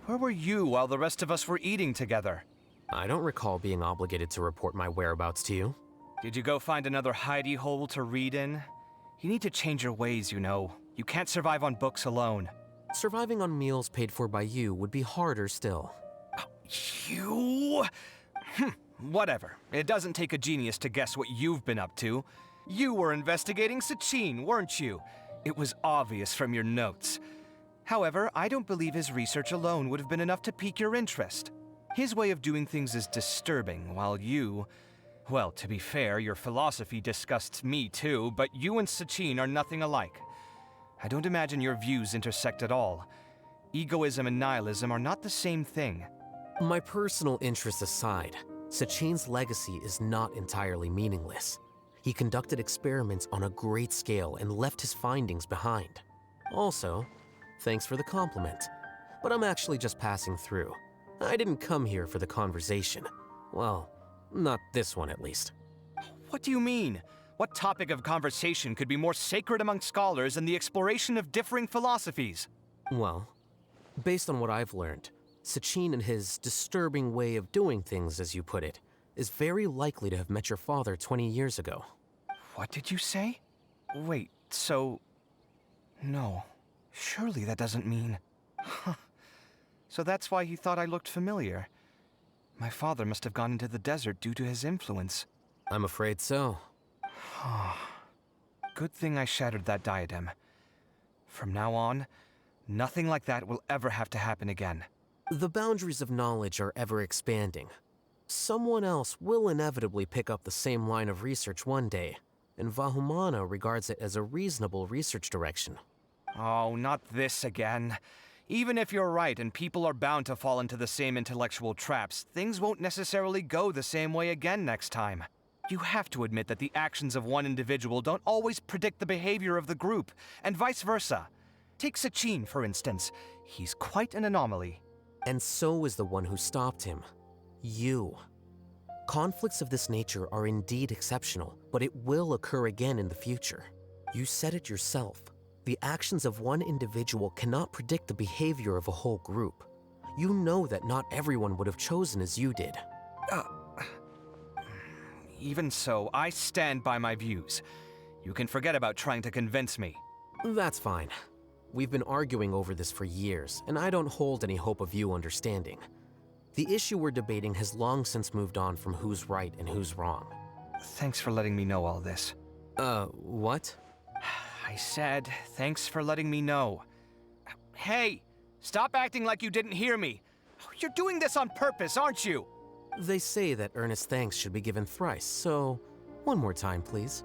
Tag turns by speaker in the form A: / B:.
A: Where were you while the rest of us were eating together?
B: I don't recall being obligated to report my whereabouts to you.
A: Did you go find another hidey hole to read in? You need to change your ways, you know. You can't survive on books alone.
B: Surviving on meals paid for by you would be harder still.
A: You? Whatever. It doesn't take a genius to guess what you've been up to. You were investigating Sachin, weren't you? It was obvious from your notes. However, I don't believe his research alone would have been enough to pique your interest. His way of doing things is disturbing, while you... Well, to be fair, your philosophy disgusts me too, but you and Sachin are nothing alike. I don't imagine your views intersect at all. Egoism and nihilism are not the same thing.
B: My personal interests aside, Sachin's legacy is not entirely meaningless. He conducted experiments on a great scale and left his findings behind. Also, thanks for the compliment, but I'm actually just passing through. I didn't come here for the conversation. Well, not this one at least.
A: What do you mean? What topic of conversation could be more sacred among scholars than the exploration of differing philosophies?
B: Well, based on what I've learned, Sachin and his disturbing way of doing things, as you put it, is very likely to have met your father 20 years ago.
A: What did you say? Wait, so... No. Surely that doesn't mean... So that's why he thought I looked familiar. My father must have gone into the desert due to his influence.
B: I'm afraid so.
A: Good thing I shattered that diadem. From now on, nothing like that will ever have to happen again.
B: The boundaries of knowledge are ever expanding. Someone else will inevitably pick up the same line of research one day, and Vahumana regards it as a reasonable research direction.
A: Oh, not this again. Even if you're right and people are bound to fall into the same intellectual traps, things won't necessarily go the same way again next time. You have to admit that the actions of one individual don't always predict the behavior of the group, and vice versa. Take Sachin, for instance. He's quite an anomaly.
B: And so is the one who stopped him. You. Conflicts of this nature are indeed exceptional, but it will occur again in the future. You said it yourself. The actions of one individual cannot predict the behavior of a whole group. You know that not everyone would have chosen as you did.
A: Even so, I stand by my views. You can forget about trying to convince me.
B: That's fine. We've been arguing over this for years, and I don't hold any hope of you understanding. The issue we're debating has long since moved on from who's right and who's wrong.
A: Thanks for letting me know all this.
B: What?
A: I said, thanks for letting me know. Hey, stop acting like you didn't hear me. You're doing this on purpose, aren't you?
B: They say that earnest thanks should be given thrice, so one more time, please.